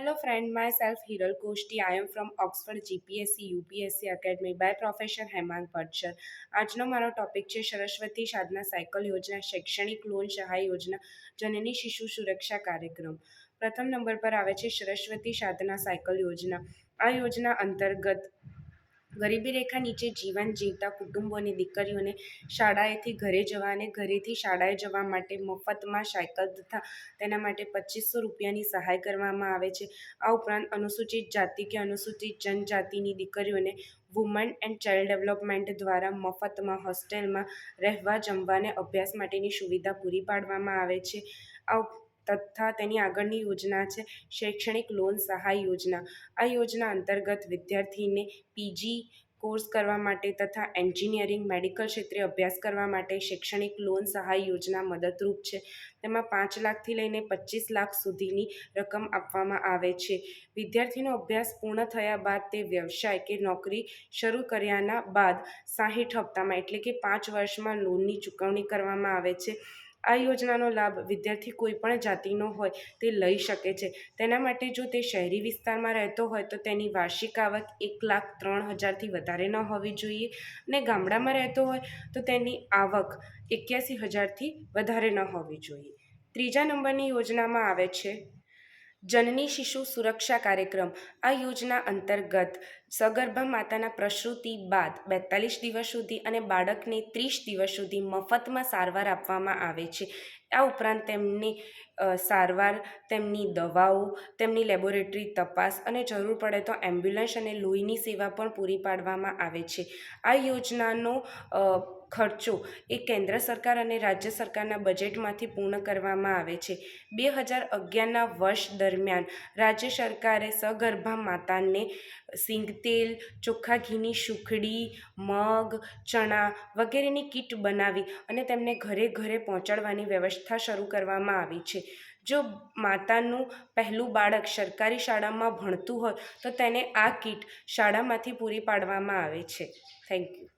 Hello friend, myself Hiral Koshti. I am from Oxford GPSC UPSC Academy by Professor Hemang Parcher. આજનો મારો topic છે સરસ્વતી સાધના cycle યોજના, શૈક્ષણિક loan સહાય યોજના, જનની શિશુ સુરક્ષા કાર્યક્રમ. પ્રથમ નંબર પર આવે છે સરસ્વતી સાધના સાયકલ યોજના. આ યોજના અંતર્ગત ગરીબી રેખા નીચે જીવન જીવતા કુટુંબોની દીકરીઓને શાળાએથી ઘરે જવા અને ઘરેથી શાળાએ જવા માટે મફતમાં સાયકલ તથા તેના માટે 2500 રૂપિયાની સહાય કરવામાં આવે છે. આ ઉપરાંત અનુસૂચિત જાતિ કે અનુસૂચિત જનજાતિની દીકરીઓને વુમન એન્ડ ચાઇલ્ડ ડેવલપમેન્ટ દ્વારા મફતમાં હોસ્ટેલમાં રહેવા, જમવા અને અભ્યાસ માટેની સુવિધા પૂરી પાડવામાં આવે છે. તથા તેની આગળની યોજના છે શૈક્ષણિક લોન સહાય યોજના. આ યોજના અંતર્ગત વિદ્યાર્થીને પીજી કોર્સ કરવા માટે તથા એન્જિનિયરિંગ, મેડિકલ ક્ષેત્રે અભ્યાસ કરવા માટે શૈક્ષણિક લોન સહાય યોજના મદદરૂપ છે. તેમાં 5 લાખથી લઈને 25 લાખ સુધીની રકમ આપવામાં આવે છે. વિદ્યાર્થીનો અભ્યાસ પૂર્ણ થયા બાદ તે વ્યવસાય કે નોકરી શરૂ કર્યાના બાદ 60 હપ્તામાં એટલે કે 5 વર્ષમાં લોનની ચૂકવણી કરવામાં આવે છે. આ યોજનાનો લાભ વિદ્યાર્થી કોઈ પણ જાતિનો હોય તે લઈ શકે છે. તેના માટે જો તે શહેરી વિસ્તારમાં રહેતો હોય તો તેની વાર્ષિક આવક 1,03,000થી વધારે ન હોવી જોઈએ અને ગામડામાં રહેતો હોય તો તેની આવક 81,000થી વધારે ન હોવી જોઈએ. ત્રીજા નંબરની યોજનામાં આવે છે જનની શિશુ સુરક્ષા કાર્યક્રમ. આ યોજના અંતર્ગત સગર્ભા માતાના પ્રસૂતિ બાદ 42 દિવસ સુધી અને બાળકને 30 દિવસ સુધી મફતમાં સારવાર આપવામાં આવે છે. આ ઉપરાંત તેમની સારવાર, તેમની દવાઓ, તેમની લેબોરેટરી તપાસ અને જરૂર પડે તો એમ્બ્યુલન્સ અને લોહીની સેવા પણ પૂરી પાડવામાં આવે છે. આ યોજનાનો ખર્ચો એ કેન્દ્ર સરકાર અને રાજ્ય સરકારના બજેટમાંથી પૂર્ણ કરવામાં આવે છે. 2011ના વર્ષ દરમિયાન રાજ્ય સરકારે સગર્ભા માતાને સિંગતેલ, ચોખ્ખા ઘીની સુખડી, મગ, ચણા વગેરેની કીટ બનાવી અને તેમને ઘરે ઘરે પહોંચાડવાની વ્યવસ્થા શરૂ કરવામાં આવી છે. જો માતાનું પહેલું બાળક સરકારી શાળામાં ભણતું હોય તો તેને આ કીટ શાળામાંથી પૂરી પાડવામાં આવે છે. Thank you.